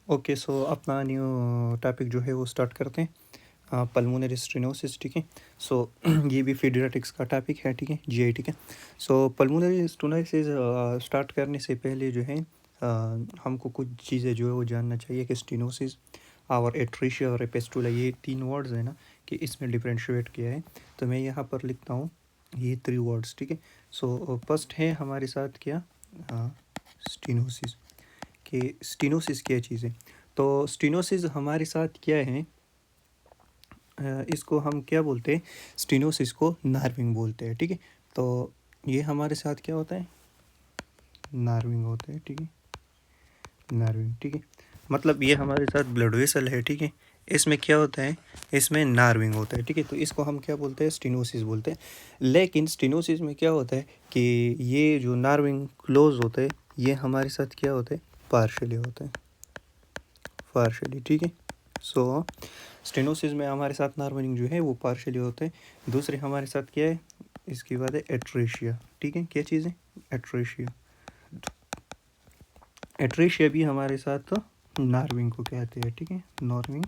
Okay, सो अपना new topic जो है वो स्टार्ट करते हैं। पल्मोनरी स्टेनोसिस, ठीक है। सो ये भी पीडियाट्रिक्स का टॉपिक है, ठीक है, जीआई, ठीक है। सो पल्मोनरी स्टेनोसिस स्टार्ट करने से पहले जो है हमको कुछ चीज़ें जो है वो जानना चाहिए कि स्टेनोसिस और एट्रीशिया और एपिस्टुला, ये तीन वर्ड्स है ना, कि इसमें डिफरेंशिएट किया है। तो मैं यहाँ पर लिखता हूँ ये 3 वर्ड्स, ठीक है। सो फर्स्ट है हमारे साथ क्या, स्टेनोसिस। कि स्टेनोसिस क्या चीज़ है। तो स्टेनोसिस हमारे साथ क्या है, इसको हम क्या बोलते हैं, स्टेनोसिस को नार्विंग बोलते हैं, ठीक है। तो ये हमारे साथ क्या होता है, नार्विंग होता है, ठीक है, नार्विंग, ठीक है। मतलब ये हमारे साथ ब्लड वेसल है, ठीक है। इसमें क्या होता है, इसमें नार्विंग होता है, ठीक है। तो इसको हम क्या बोलते हैं, स्टेनोसिस बोलते हैं। लेकिन स्टेनोसिस में क्या होता है कि ये जो नार्विंग क्लोज होता है, ये हमारे साथ क्या होता है, पार्शली होता है, पार्शली, ठीक है। सो स्टेनोसिस में हमारे साथ नार्वनिंग जो है वो पार्शली होते हैं। दूसरे हमारे साथ क्या है, इसके बाद है एट्रेशिया, ठीक है। क्या चीज़ है, एट्रेशिया। एट्रेशिया भी हमारे साथ नार्विंग को कहते हैं, ठीक है, नार्विंग।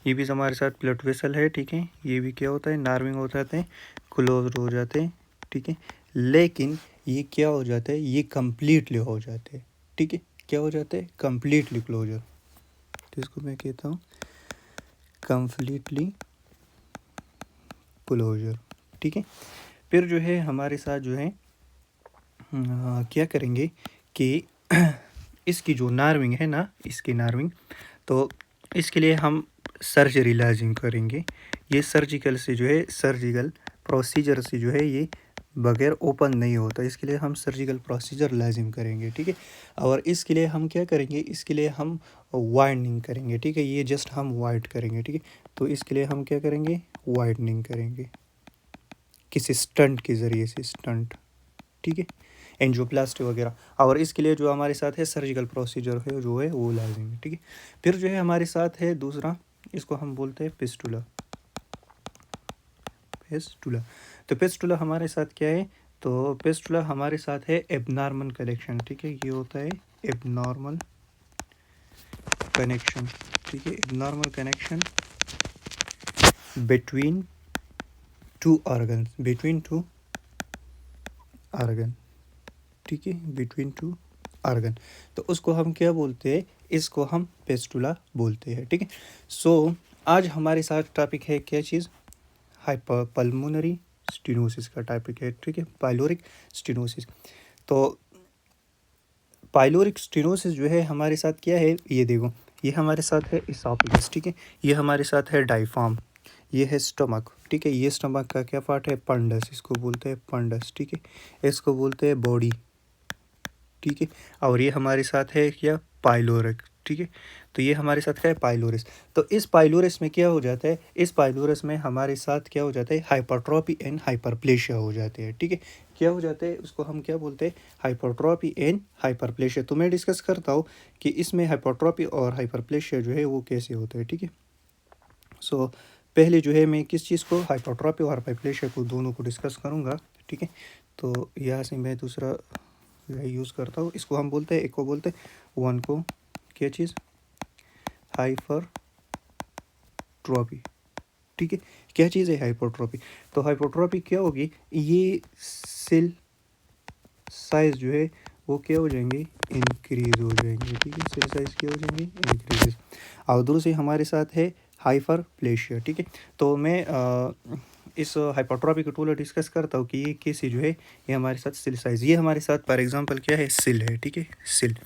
ये भी हमारे साथ ब्लड वेसल है, ठीक है। ये भी क्या होता है, नार्विंग हो जाते हैं, क्लोज हो जाते हैं, ठीक है। लेकिन ये क्या हो जाता है, ये कम्प्लीटली हो जाते हैं, ठीक है। क्या हो जाते हैं, कम्प्लीटली क्लोजर। तो इसको मैं कहता हूँ कम्प्लीटली क्लोजर, ठीक है। फिर जो है हमारे साथ जो है क्या करेंगे कि इसकी जो नार्विंग है ना, इसकी नार्विंग, तो इसके लिए हम सर्जरी लाजिम करेंगे। ये सर्जिकल से जो है, सर्जिकल प्रोसीजर से जो है ये बगैर ओपन नहीं होता। इसके लिए हम सर्जिकल प्रोसीजर लाजिम करेंगे, ठीक है। और इसके लिए हम क्या करेंगे, इसके लिए हम वाइडनिंग करेंगे, ठीक है। ये जस्ट हम वाइड करेंगे, ठीक है। तो इसके लिए हम क्या करेंगे, वाइडनिंग करेंगे किसी स्टंट के ज़रिए से, स्टंट, ठीक है, एंजियोप्लास्टी वगैरह। और इसके लिए जो हमारे साथ है सर्जिकल प्रोसीजर है जो है वो लाजिम है, ठीक है। फिर जो है हमारे साथ है दूसरा, इसको हम बोलते हैं पिस्टुला, पिस्टुला। तो पिस्टुला हमारे साथ क्या है, तो पिस्टुला हमारे साथ है एबनॉर्मल कनेक्शन, ठीक है। ये होता है एबनॉर्मल कनेक्शन, ठीक है, abnormal connection between two organ, between two organ, ठीक है, बिटवीन टू ऑर्गन। तो उसको हम क्या बोलते हैं, इसको हम पेस्टुला बोलते हैं, ठीक है। सो आज हमारे साथ टॉपिक है क्या चीज़, हाइपर पल्मोनरी स्टेनोसिस का टॉपिक है, ठीक है, पाइलोरिक स्टेनोसिस। तो पाइलोरिक स्टेनोसिस जो है हमारे साथ क्या है, ये देखो, ये हमारे साथ है इसोफेगस, ठीक है। ये हमारे साथ है डायफ्राम, ये है स्टमक, ठीक है। ये स्टमक का क्या पार्ट है, पंडस, इसको बोलते हैं पंडस, ठीक है। इसको बोलते हैं बॉडी, ठीक है। और ये हमारे साथ है क्या, पाइलोरिक, ठीक है। तो ये हमारे साथ क्या है, पाइलोरिस। तो इस पाइलोरिस में क्या हो जाता है, इस पाइलोरिस में हमारे साथ क्या हो जाता है, हाइपरट्रॉपी एंड हाइपरप्लेशिया हो जाते हैं, ठीक है। क्या हो जाता है, उसको हम क्या बोलते हैं, हाइपरट्रॉपी एंड हाइपरप्लेशिया। तो मैं डिस्कस करता हूँ कि इसमें हाइपरट्रॉपी और हाइपरप्लेशिया जो है वो कैसे होता है, ठीक है। सो पहले जो है मैं किस चीज़ को, हाइपरट्रॉपी और हाइपरप्लेशिया को, दोनों को डिस्कस करूँगा, ठीक है। तो यहाँ से मैं दूसरा यही यूज़ करता हूँ। इसको हम बोलते हैं, एक को बोलते हैं, वन को क्या चीज़, हाइपरट्रॉपी, ठीक है। क्या चीज़ है हाइपरट्रॉपी, तो हाइपरट्रॉपी क्या होगी, ये सेल साइज जो है वो क्या हो जाएंगे, इंक्रीज हो जाएंगे, ठीक है। सेल साइज क्या हो जाएंगे, इंक्रीज। और दूसरी हमारे साथ है हाइपरप्लेशिया, ठीक है। तो मैं इस हाइपरट्रॉपी को टूल डिस्कस करता हूँ कि ये कैसे जो है, ये हमारे साथ सेल साइज, ये हमारे साथ फॉर एग्जांपल क्या है, सेल है, ठीक है, सेल।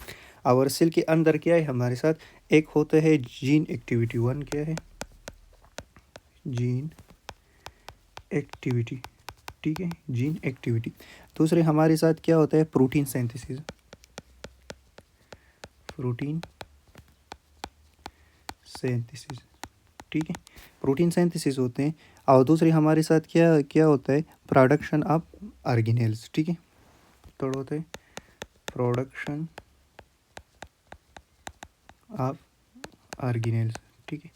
और सेल के अंदर क्या है हमारे साथ, एक होता है जीन एक्टिविटी, वन क्या है, जीन एक्टिविटी, ठीक है, जीन एक्टिविटी। दूसरे हमारे साथ क्या होता है, प्रोटीन सिंथेसिस, प्रोटीन सिंथेसिस, ठीक है, प्रोटीन सिंथेसिस होते हैं। और दूसरे हमारे साथ क्या क्या होता है, प्रोडक्शन ऑफ ऑर्गेनेल्स, ठीक है। थर्ड होता है प्रोडक्शन ऑफ ऑर्गेनेल्स, ठीक है।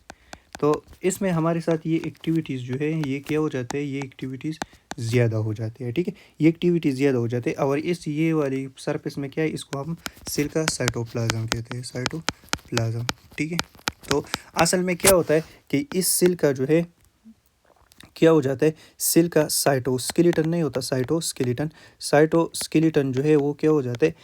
तो इसमें हमारे साथ ये एक्टिविटीज़ जो है ये क्या हो जाते हैं, ये एक्टिविटीज़ ज़्यादा हो जाती है, ठीक है, ये एक्टिविटी ज़्यादा हो जाती है। और इस ये वाली सरफेस में क्या है, इसको हम सेल का साइटोप्लाज्म कहते हैं, साइटोप्लाज्म, ठीक है। तो असल में क्या होता है कि इस सेल का जो है क्या हो जाता है, सेल का साइटोस्केलेटन नहीं होता, साइटोस्केलेटन जो है वो क्या हो जाता है,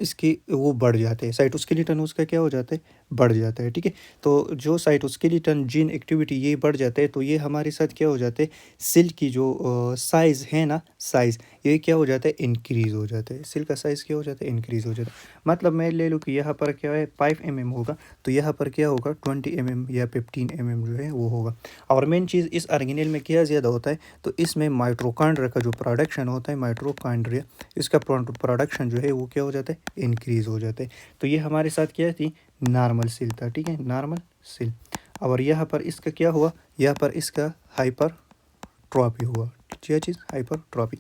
इसकी वो बढ़ जाते हैं, साइटोस्केलेटन उसका क्या हो जाता है, बढ़ जाता है, ठीक है। तो जो साइटोस्केलेटन जीन एक्टिविटी ये बढ़ जाता है, तो ये हमारे साथ क्या हो जाता है, सेल की जो साइज़ है ना, साइज़ ये क्या हो जाता है, इंक्रीज़ हो जाता है, सेल का साइज़ क्या हो जाता है, इंक्रीज़ हो जाता है। मतलब मैं ले लूँ कि यहाँ पर क्या है 5 mm होगा, तो यहाँ पर क्या होगा 20 mm या 15 mm जो है वो होगा। और मेन चीज़ इस ऑर्गेनेल में क्या ज़्यादा होता है, तो इसमें माइटोकॉन्ड्रिया का जो प्रोडक्शन होता है, माइटोकॉन्ड्रिया इसका प्रोडक्शन जो है वो क्या हो जाता है, इंक्रीज़ हो जाता है। तो ये हमारे साथ क्या थी, नॉर्मल सेल था, ठीक है, नॉर्मल सेल। और यहाँ पर इसका क्या हुआ, यहाँ पर इसका हाइपरट्रॉफी हुआ, क्या चीज़, हाइपरट्रॉफी।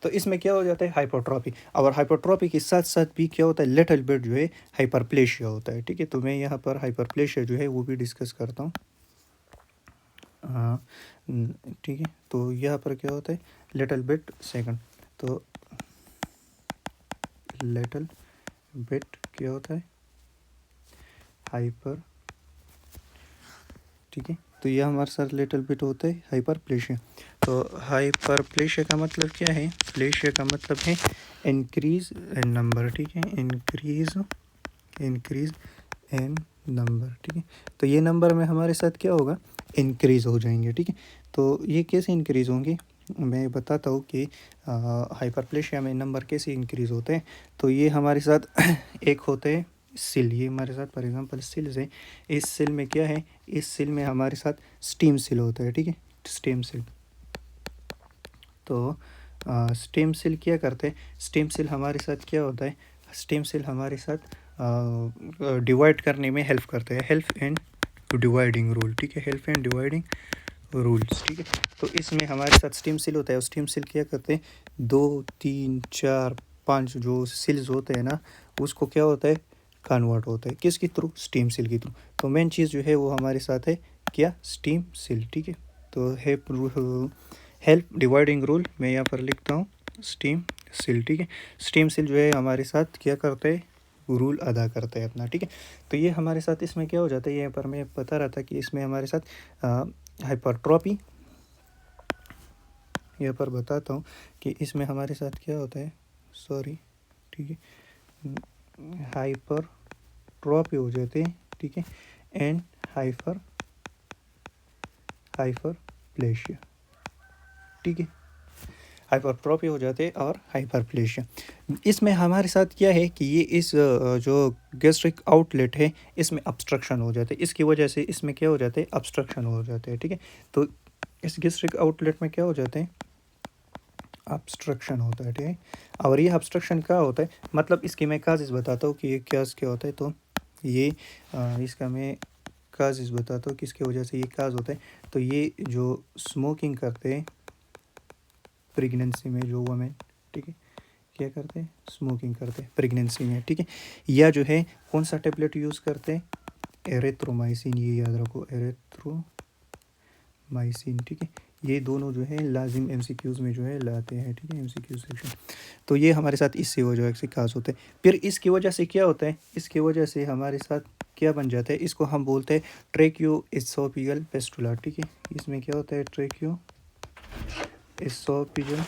तो इसमें क्या हो जाता है, हाइपरट्रॉफी। और हाइपरट्रॉफी के साथ साथ भी क्या होता है, लिटिल बिट जो है हाइपरप्लेशिया होता है, ठीक है। तो मैं यहाँ पर हाइपरप्लेशिया जो है वो भी डिस्कस करता हूँ। हाँ, ठीक है। तो यहाँ पर क्या होता है, लिटिल बिट सेकंड, तो लिटिल बिट क्या होता है, हाइपर, ठीक है। तो यह हमारे साथ लिटिल बिट होता है हाइपरप्लेशिया। तो हाइपरप्लेशिया का मतलब क्या है, प्लेशिया का मतलब है इंक्रीज इन नंबर, ठीक है, इंक्रीज इन नंबर, ठीक है। तो ये नंबर में हमारे साथ क्या होगा, इंक्रीज़ हो जाएंगे, ठीक है। तो ये कैसे इंक्रीज़ होंगे, मैं बताता हूँ कि हाइपरप्लेशिया में नंबर कैसे इंक्रीज़ होते हैं। तो ये हमारे साथ एक होते हैं सेल, ये हमारे साथ फॉर एग्जांपल सेल्स है। इस सेल में क्या है, इस सेल में हमारे साथ स्टेम सेल होता है, ठीक है, स्टेम सेल। तो स्टेम सेल क्या करते हैं, स्टेम सेल हमारे साथ क्या होता है, स्टेम सेल हमारे साथ डिवाइड करने में हेल्प करते हैं, हेल्प एंड डिवाइडिंग रूल, ठीक है, हेल्प एंड डिवाइडिंग रूल्स, ठीक है। तो इसमें हमारे साथ स्टेम सेल होता है, स्टेम सेल क्या करते हैं, 2 3 4 5 जो सेल्स होते हैं ना, उसको क्या होता है, कन्वर्ट होता है किसके थ्रू, स्टेम सेल के थ्रू। तो मेन चीज़ जो है वो हमारे साथ है क्या, स्टेम सेल, ठीक है। तो हेल्प डिवाइडिंग रूल मैं यहाँ पर लिखता हूँ, स्टेम सेल, ठीक है। स्टेम सेल जो है हमारे साथ क्या करते हैं, रूल अदा करते हैं अपना, ठीक है। तो ये हमारे साथ इसमें क्या हो जाता है, यहाँ पर मैं बता रहा था कि इसमें हमारे साथ हाइपरट्रॉपी, यहाँ पर बताता हूँ कि इसमें हमारे साथ क्या होता है, सॉरी, ठीक है, हाइपरट्रॉपी हो जाते हैं, ठीक है, एंड हाइपरप्लेशिया, ठीक है, हाइपरट्रॉफी हो जाते हैं और हाइपरप्लेशिया। इसमें हमारे साथ क्या है कि ये इस जो गैस्ट्रिक आउटलेट है इसमें ऑब्स्ट्रक्शन हो जाते हैं, इसकी वजह से इसमें क्या हो जाते हैं, ऑब्स्ट्रक्शन हो जाते हैं, ठीक है। तो इस गैस्ट्रिक आउटलेट में क्या हो जाते हैं, ऑब्स्ट्रक्शन होता है, ठीक है। और ये ऑब्स्ट्रक्शन क्या होता है, मतलब इसकी मैं काजेज़ बताता हूँ कि ये क्या होता है। तो ये इसका मैं काजेज़ बताता हूँ किसकी वजह से ये काज होता है। तो ये जो स्मोकिंग करते हैं प्रेगनेंसी में, जो वमेन, ठीक है, क्या करते हैं, स्मोकिंग करते हैं प्रेगनेंसी में, ठीक है। या जो है कौन सा टेबलेट यूज़ करते हैं, एरिथ्रोमाइसिन, ये याद रखो, एरिथ्रोमाइसिन, ठीक है। ये दोनों जो है लाजिम एमसीक्यूज़ में जो है लाते हैं, ठीक है, एमसीक्यू सेक्शन। तो ये हमारे साथ इससे वजह से खास होता है। फिर इसकी वजह से क्या होता है, इसकी वजह से हमारे साथ क्या बन जाता है, इसको हम बोलते हैं ट्रेक्यो एसोफेजियल फिस्टुला, ठीक है। इसमें क्या होता है, ट्रेक्यो एसोफेजियल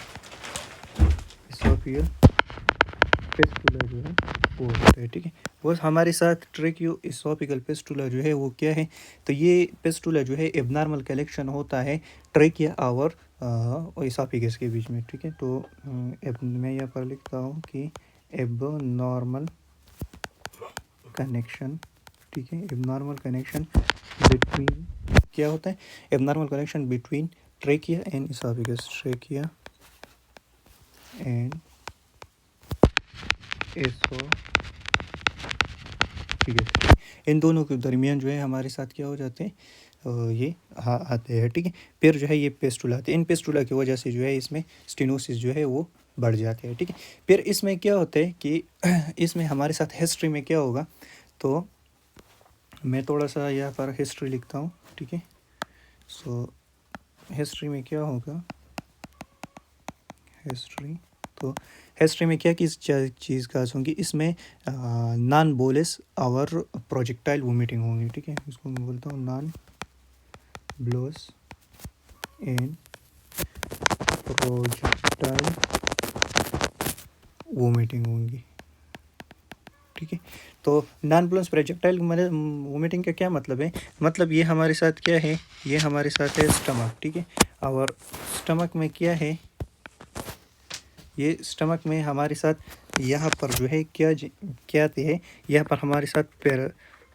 फिस्टुला जो है वो होता है, ठीक है। वो हमारे साथ ट्रेक्यो एसोफेजियल फिस्टुला जो है वो क्या है, तो ये फिस्टुला जो है एबनॉर्मल कलेक्शन होता है ट्रेकिया और एसोफेगस के बीच में, ठीक है। तो मैं यहाँ पर लिखता हूँ कि एबनॉर्मल कनेक्शन, ठीक है, एबनॉर्मल कनेक्शन बिटवीन, क्या होता है, abnormal connection between trachea and oesophagus, trachea and oesophagus, इन दोनों के दरमियान जो है हमारे साथ क्या हो जाते हैं, ये आते हैं, ठीक है। फिर जो है ये पेस्टुला आते हैं, इन पेस्टुला की वजह से जो है इसमें स्टेनोसिस जो है वो बढ़ जाते हैं, ठीक है। फिर इसमें क्या होता है कि इसमें हमारे साथ हिस्ट्री में क्या होगा, तो मैं थोड़ा सा यहाँ पर हिस्ट्री लिखता हूँ, ठीक है। सो हिस्ट्री में क्या होगा, हिस्ट्री। तो हिस्ट्री में क्या किस चीज़ का होंगी, इसमें नॉन बोलेस और प्रोजेक्टाइल वोमिटिंग होंगी, ठीक है। इसको मैं बोलता हूँ non blows and projectile vomiting होंगी, ठीक है। तो नॉन ब्लोस प्रोजेक्टाइल वोमिटिंग का क्या मतलब है, मतलब ये हमारे साथ क्या है, ये हमारे साथ है स्टमक, ठीक है। और स्टमक में क्या है, ये स्टमक में हमारे साथ यहाँ पर जो है क्या है, यहाँ पर हमारे साथ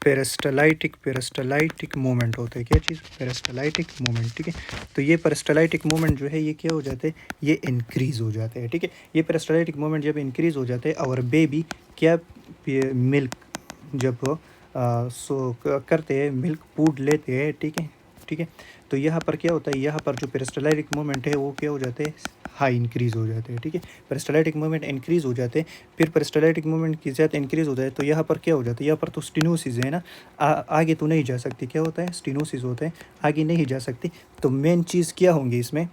पेरिस्टलाइटिक मूवमेंट होता है। क्या चीज़, पेरिस्टलाइटिक मूवमेंट, ठीक है। तो ये पेरिस्टलाइटिक मूवमेंट जो है ये क्या हो जाते हैं, ये इंक्रीज़ हो जाते हैं, ठीक है। ये पेरिस्टलाइटिक मूवमेंट जब इंक्रीज़ हो जाते हैं और बेबी क्या मिल्क जब करते हैं, मिल्क फूड लेते हैं, ठीक है, ठीक है। तो यहाँ पर क्या होता है, यहाँ पर जो पेरिस्टलाइटिक मूवमेंट है वो क्या हो जाते हैं, हाई इंक्रीज़ हो जाते हैं, ठीक है। पेरिस्टलाइटिक मूवमेंट इंक्रीज़ हो जाते हैं, फिर पेरिस्टलाइटिक मूवमेंट की ज़्यादा इंक्रीज़ हो जाए तो यहाँ पर क्या हो जाता है, यहाँ पर तो स्टेनोसिस है ना, आगे तो नहीं जा सकती, क्या होता है, स्टेनोसिस होता है, आगे नहीं जा सकती। तो मेन चीज़ क्या होंगी इसमें,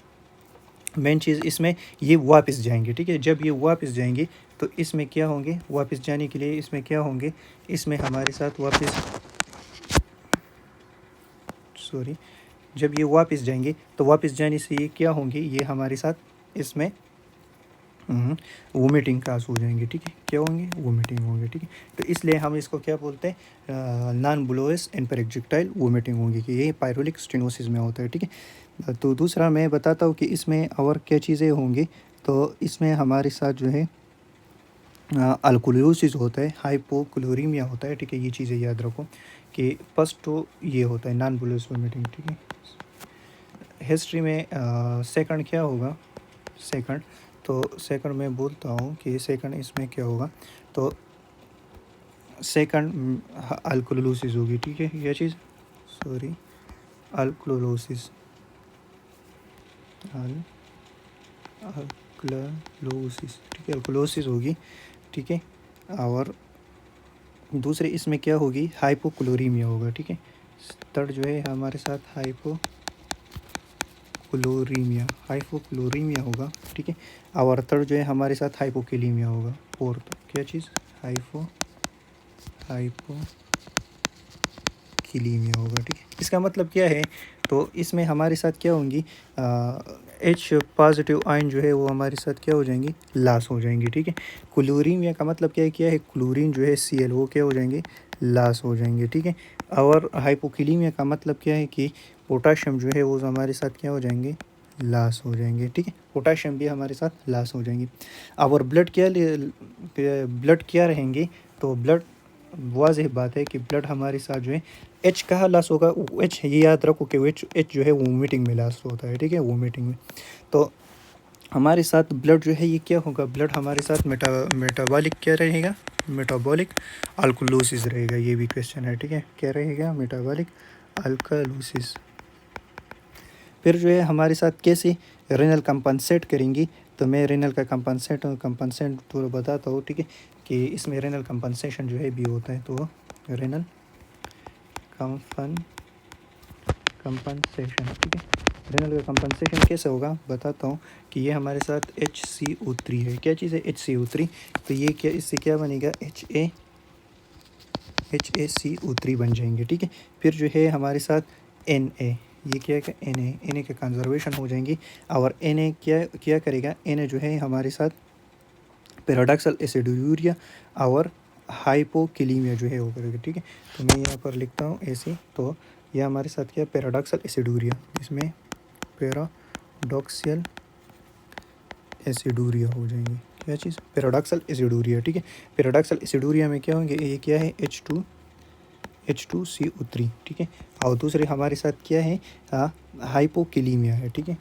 मेन चीज़ इसमें ये वापस जाएंगे, ठीक है। जब ये वापस जाएंगे तो इसमें क्या होंगे, वापस जाने के लिए इसमें क्या होंगे, इसमें हमारे साथ वापस सॉरी, जब ये वापस जाएंगे तो वापस जाने से ये क्या होंगे, ये हमारे साथ इसमें वोमिटिंग काज हो जाएंगे, ठीक है। क्या होंगे, वोमिटिंग होंगे, ठीक है। तो इसलिए हम इसको क्या बोलते हैं, नॉन ब्लोएस एंड पेरिंजाइटल वोमिटिंग होंगी, कि ये पायरोलिक स्टेनोसिस में होता है, ठीक है। तो दूसरा मैं बताता हूँ कि इसमें और क्या चीज़ें होंगी। तो इसमें हमारे साथ जो है अल्कोलोसिस होता है, हाइपोक्लोरीमिया होता है, ठीक है। ये चीज़ें याद रखो कि फर्स्ट तो ये होता है नॉन ब्लोएस वोमिटिंग, ठीक है। हिस्ट्री में सेकंड क्या होगा, सेकंड, तो सेकंड मैं बोलता हूँ कि सेकंड इसमें क्या होगा, तो सेकंड अल्कोलोसिस होगी, ठीक है। यह चीज़ सॉरी, अल्कोलोसिस, अल्कोलोसिस, ठीक है, अल्कोलोसिस होगी, ठीक है। और दूसरे इसमें क्या होगी, हाइपोक्लोरीमिया होगा, ठीक है। थर्ड जो है हमारे साथ हाइपोक्लोरीमिया होगा, ठीक है। और थर्ड जो है हमारे साथ हाइपोकेलीमिया होगा। फोर्थ क्या चीज़, हाइपोकीलीमिया होगा, ठीक है। इसका मतलब क्या है, तो इसमें हमारे साथ क्या होंगी, एच पॉजिटिव आयन जो है वो हमारे साथ क्या हो जाएंगी, लॉस हो जाएंगी, ठीक है। क्लोरीमिया का मतलब क्या है, क्लोरीन जो है Cl वो क्या हो जाएंगे, लॉस हो जाएंगे, ठीक है। और हाइपोकीलीमिया का मतलब क्या है कि पोटाशियम जो है वो हमारे साथ क्या हो जाएंगे, लॉस हो जाएंगे, ठीक है। पोटाशियम भी हमारे साथ लॉस हो जाएंगे। और ब्लड क्या रहेंगे, तो ब्लड वाज़ेह बात है कि ब्लड हमारे साथ जो है एच कहाँ लॉस होगा, एच ये याद रखो कि एच जो है वोमिटिंग में लॉस होता है, ठीक है, वोमिटिंग में। तो हमारे साथ ब्लड जो है ये क्या होगा, ब्लड हमारे साथ मेटाबॉलिक क्या रहेगा, मेटाबॉलिक अल्कोलोसिस रहेगा, ये भी क्वेश्चन है, ठीक है। क्या रहेगा, मेटाबॉलिक अल्कोलोसिस। फिर जो है हमारे साथ कैसे रेनल कंपनसेट करेंगी, तो मैं रेनल का कंपनसेट तो बताता हूँ, ठीक है, कि इसमें रेनल कंपनसेशन जो है भी होता है। तो रेनल कंपनसेशन, ठीक है। रेनल का कंपनसेशन कैसे होगा बताता हूँ, कि ये हमारे साथ HCO3 है। क्या चीज़ है, HCO3, तो ये क्या, इससे क्या बनेगा, HACO3 बन जाएंगे, ठीक है। फिर जो है हमारे साथ Na, ये क्या है, Na के कंजर्वेशन हो जाएंगी। और Na क्या करेगा, Na जो है हमारे साथ पैराडॉक्सल एसिडोयूरिया और हाइपोकिलीमिया जो है वो करेगा, ठीक है। तो मैं यहाँ पर लिखता हूँ ऐसे, तो यह हमारे साथ क्या, पैराडॉक्सल एसिडोरिया, इसमें पैराडॉक्सल एसिडोरिया हो जाएंगे। क्या चीज़, पैराडॉक्सल एसिडोरिया, ठीक है। पैराडॉक्सल एसिडोरिया में क्या होंगे, ये क्या है, H2CO3, ठीक है। और दूसरे हमारे साथ क्या है, हाइपोकिलीमिया है, ठीक है,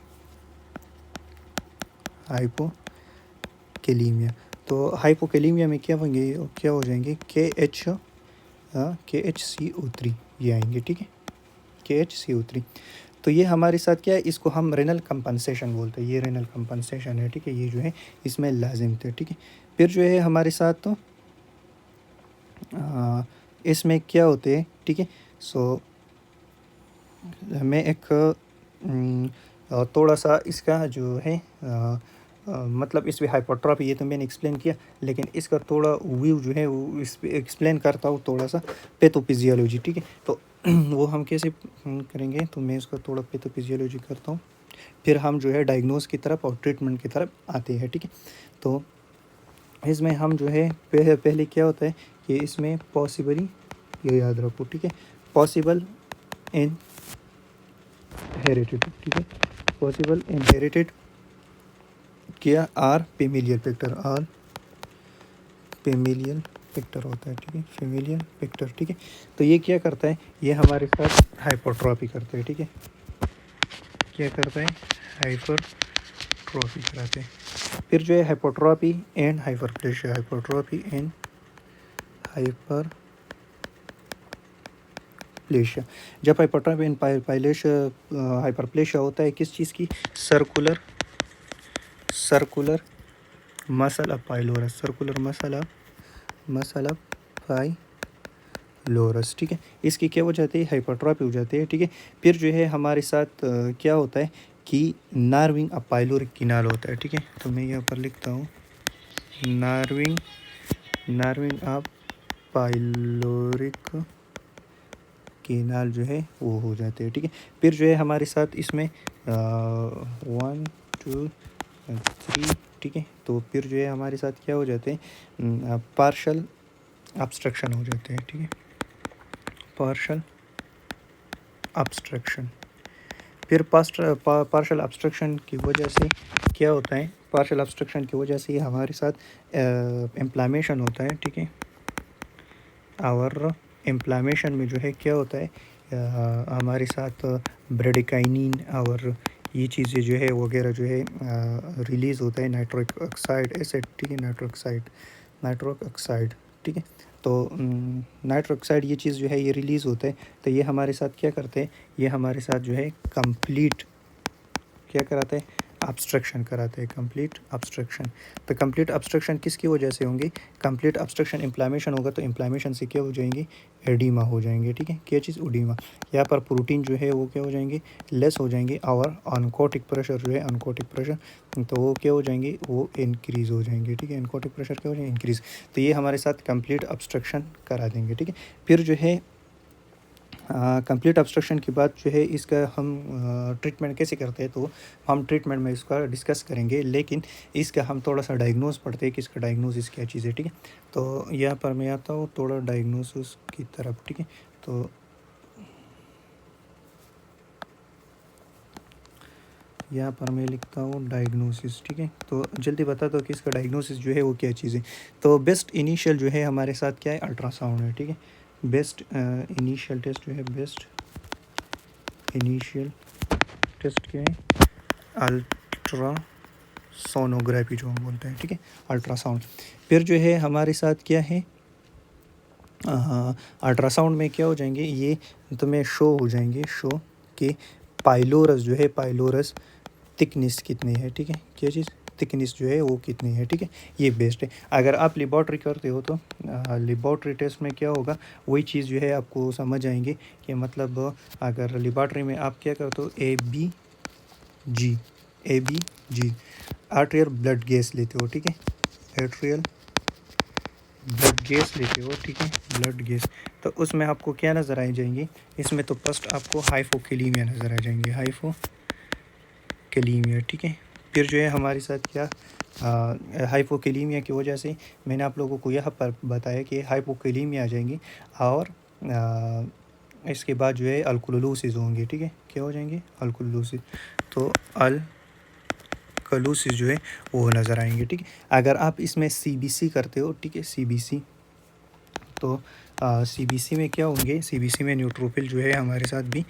हाइपोकिलीमिया। तो हाइपोकिलीमिया में क्या होंगे, क्या हो जाएंगे, KHCO3 ये आएंगे, ठीक है, KHCO3। तो ये हमारे साथ क्या है, इसको हम रेनल कंपनसेशन बोलते हैं, ये रेनल कंपनसेशन है, ठीक है। ये जो है इसमें लाजिम थे, ठीक है। फिर जो है हमारे साथ तो इसमें क्या होते हैं, ठीक है। सो मैं एक थोड़ा सा इसका जो है मतलब इस पर हाइपरट्रॉफी ये तो मैंने एक्सप्लेन किया, लेकिन इसका थोड़ा व्यू जो है वो इस पे एक्सप्लेन करता हूँ थोड़ा सा पैथोफिजियोलॉजी, ठीक है। तो वो हम कैसे करेंगे, तो मैं इसका थोड़ा पैथोफिजियोलॉजी करता हूँ, फिर हम जो है डायग्नोस की तरफ और ट्रीटमेंट की तरफ आते हैं, ठीक है। तो इसमें हम जो है पहले क्या होता है कि इसमें पॉसिबली, ये याद रखो, ठीक है, पॉसिबल इन हेरिटेड, ठीक है, पॉसिबल इनहेरिटेड क्या or familial factor, or familial factor होता है, ठीक है, फेमिलियल फैक्टर, ठीक है। तो ये क्या करता है, ये हमारे साथ हाइपरट्रॉफी करता है, ठीक है, क्या करता है, हाइपरट्रॉफी कराते हैं। फिर जो है hypertrophy and hyperplasia, hypertrophy and hyperplasia. जब हाइपरट्रॉफी एंड हाइपरप्लेशिया होता है किस चीज़ की, circular circular muscle of pylorus, circular muscle of pylorus, ठीक है। इसकी क्या हो जाती है, हाइपरट्रॉफी हो जाती है, ठीक है। फिर जो है हमारे साथ क्या होता है कि नार्विंग ऑफ पाइलोरिक किनाल होता है, ठीक है। तो मैं यहाँ पर लिखता हूँ नार्विंग ऑफ पाइलोरिक केनाल जो है वो हो जाते हैं, ठीक है। फिर जो है हमारे साथ इसमें 1 2 3, ठीक है। तो फिर जो है हमारे साथ क्या हो जाते हैं, पार्शल ऑब्स्ट्रक्शन हो जाते हैं, ठीक है, पार्शल ऑब्स्ट्रक्शन। फिर पार्शल ऑब्स्ट्रक्शन की वजह से क्या होता है, पार्शल ऑब्स्ट्रक्शन की वजह से हमारे साथ इन्फ्लामेशन होता है, ठीक है। और इन्फ्लामेशन में जो है क्या होता है, हमारे साथ ब्रेडिकाइनिन और ये चीज़ें जो है वगैरह जो है रिलीज़ होता है, नाइट्रिक ऑक्साइड एसिड, ठीक है, नाइट्रिक ऑक्साइड, ठीक है। तो नाइट्रिक ऑक्साइड ये चीज़ जो है ये रिलीज़ होता है, तो ये हमारे साथ क्या करते हैं, ये हमारे साथ जो है कंप्लीट क्या कराते हैं, ऑब्स्ट्रक्शन कराते हैं, कंप्लीट ऑब्स्ट्रक्शन। तो कंप्लीट ऑब्स्ट्रक्शन किसकी वजह से होंगी, कंप्लीट ऑब्स्ट्रक्शन इन्फ्लामेशन होगा, तो इन्फ्लामेशन से क्या हो जाएंगी, एडिमा हो जाएंगे, ठीक है। क्या चीज़, एडिमा। यहाँ पर प्रोटीन जो है वो क्या हो जाएंगे, लेस हो जाएंगे, और ऑनकोटिक प्रेशर जो है, ऑनकोटिक प्रेशर, तो वो क्या हो जाएंगे, वो इंक्रीज़ हो जाएंगे, ठीक है। ऑनकोटिक प्रेशर क्या हो जाएंगे, इंक्रीज़। तो ये हमारे साथ कंप्लीट ऑब्स्ट्रक्शन करा देंगे, ठीक है। फिर जो है कंप्लीट ऑब्स्ट्रक्शन के बाद जो है इसका हम ट्रीटमेंट कैसे करते हैं, तो हम ट्रीटमेंट में इसका डिस्कस करेंगे, लेकिन इसका हम थोड़ा सा डायग्नोस पढ़ते हैं कि इसका डायग्नोसिस क्या चीज़ है, ठीक है। तो यहाँ पर मैं आता हूँ थोड़ा डायग्नोसिस की तरफ, ठीक है। तो यहाँ पर मैं लिखता हूँ डायग्नोसिस, ठीक है। तो जल्दी बता दो कि इसका डायग्नोसिस जो है वो क्या चीज़ है। तो बेस्ट इनिशियल जो है हमारे साथ क्या है, अल्ट्रासाउंड है, ठीक है। बेस्ट इनिशियल टेस्ट जो है, बेस्ट इनिशियल टेस्ट क्या है, अल्ट्रासोनोग्राफी जो हम बोलते हैं, ठीक है, अल्ट्रासाउंड। फिर जो है हमारे साथ क्या है, अल्ट्रासाउंड में क्या हो जाएंगे, ये तुम्हें शो हो जाएंगे, शो कि पाइलोरस जो है, पाइलोरस थिकनेस कितनी है, ठीक है, क्या चीज़, थिकनेस जो है वो कितनी है, ठीक है। ये बेस्ट है। अगर आप लेबॉर्ट्री करते हो तो लेबॉर्ट्री टेस्ट में क्या होगा, वही चीज़ जो है आपको समझ आएंगे कि मतलब अगर लेबॉर्ट्री में आप क्या करते हो, A B G arterial blood gas लेते हो, ठीक है, आर्ट्रियल ब्लड गैस लेते हो, ठीक है, ब्लड गैस। तो उसमें आपको क्या नज़र आ जाएंगी, इसमें तो फर्स्ट आपको हाइपोकैलीमिया नज़र आ जाएंगे, हाइपोकैलीमिया, ठीक है। फिर जो है हमारे साथ क्या, हाइपोकैलीमिया की वजह से मैंने आप लोगों को यह पर बताया कि हाइपोकैलीमिया आ जाएंगी, और इसके बाद जो है अल्कोलोसिस होंगे, ठीक है, क्या हो जाएंगे, अल्कोलोसिस। तो अल्कोलोसिस जो है वो नज़र आएंगे, ठीक है। अगर आप इसमें सीबीसी करते हो, ठीक है, सीबीसी, तो सीबीसी में क्या होंगे, सीबीसी में न्यूट्रोफिल जो है हमारे साथ भी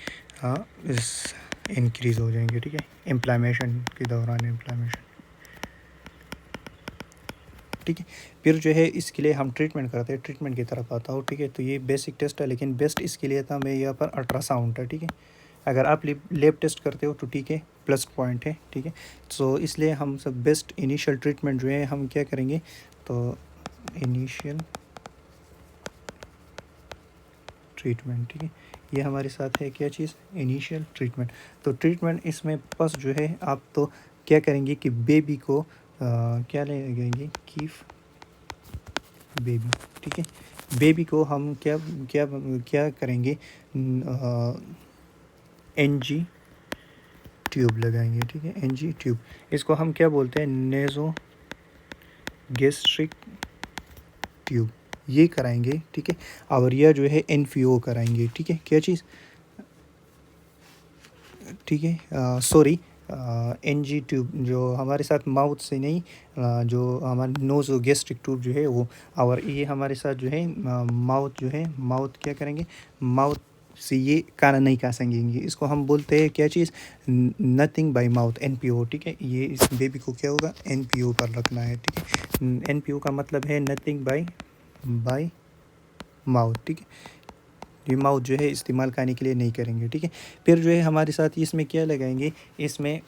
इंक्रीज़ हो जाएंगे, ठीक है, इन्फ्लामेशन के दौरान, इन्फ्लामेशन, ठीक है। फिर जो है इसके लिए हम ट्रीटमेंट करते हैं, ट्रीटमेंट की तरफ आता हूँ, ठीक है। तो ये बेसिक टेस्ट है, लेकिन बेस्ट इसके लिए था मैं यहाँ पर अल्ट्रासाउंड है, ठीक है। अगर आप लेब टेस्ट करते हो तो ठीक है, प्लस पॉइंट है, ठीक है। तो इसलिए हम सब बेस्ट इनिशियल ट्रीटमेंट जो है हम क्या करेंगे, तो इनिशियल ट्रीटमेंट, ठीक है, ये हमारे साथ है क्या चीज़, इनिशियल ट्रीटमेंट। तो ट्रीटमेंट इसमें बस जो है आप तो क्या करेंगे कि बेबी को क्या लगाएंगे, कीफ बेबी। ठीक है, बेबी को हम क्या क्या क्या करेंगे, एन जी ट्यूब लगाएंगे। ठीक है, एन जी ट्यूब, इसको हम क्या बोलते हैं, नेज़ो गैस्ट्रिक ट्यूब, ये कराएंगे। ठीक है, और यह जो है एन कराएंगे। ठीक है, क्या चीज़, ठीक है, सॉरी, एन जी ट्यूब जो हमारे साथ माउथ से नहीं, जो हमारे नोज़ गैस्ट्रिक ट्यूब जो है वो, और ये हमारे साथ जो है माउथ जो है, माउथ क्या करेंगे, माउथ से ये कान नहीं खा सकेंगे, इसको हम बोलते हैं क्या चीज़, nothing by mouth, N P O. ठीक है, ये इस बेबी को क्या होगा, एन पी ओ पर रखना है। ठीक है, एन पी ओ का मतलब है नथिंग बाय बाय माउथ। ठीक है, ये माउथ जो है इस्तेमाल करने के लिए नहीं करेंगे। ठीक है, फिर जो है हमारे साथ इसमें क्या लगाएंगे, इसमें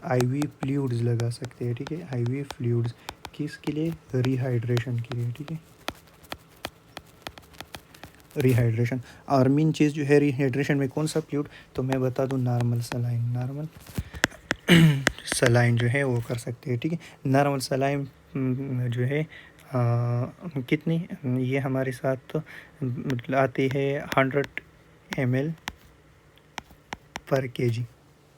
आईवी फ्लूइड्स लगा सकते हैं। ठीक है, आईवी फ्लूइड्स किसके लिए, रिहाइड्रेशन के लिए। ठीक है, रिहाइड्रेशन, और मेन चीज़ जो है रिहाइड्रेशन में कौन सा फ्लूइड, तो मैं बता दूं, नॉर्मल सलाइन, नॉर्मल सलाइन जो है वो कर सकते हैं। ठीक है, नॉर्मल सलाइन जो है कितनी, ये हमारे साथ आती है 100 ml पर केजी।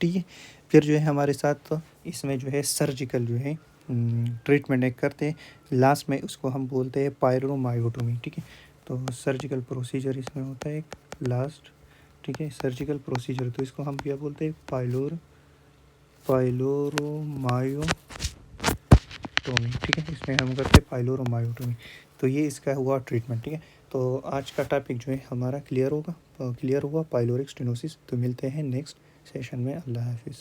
ठीक है, फिर जो है हमारे साथ इसमें जो है सर्जिकल जो है ट्रीटमेंट एक करते हैं, लास्ट में उसको हम बोलते हैं पायलोमायोटोमी। ठीक है, तो सर्जिकल प्रोसीजर इसमें होता है एक लास्ट। ठीक है, सर्जिकल प्रोसीजर, तो इसको हम क्या बोलते हैं, पाइलोरोमायोटोमी। ठीक है, इसमें हम करते हैं पाइलोरोमायोटोमी। तो ये इसका हुआ ट्रीटमेंट। ठीक है, तो आज का टॉपिक जो है हमारा क्लियर हुआ पाइलोरिक स्टेनोसिस। तो मिलते हैं नेक्स्ट सेशन में, अल्लाह हाफिज़।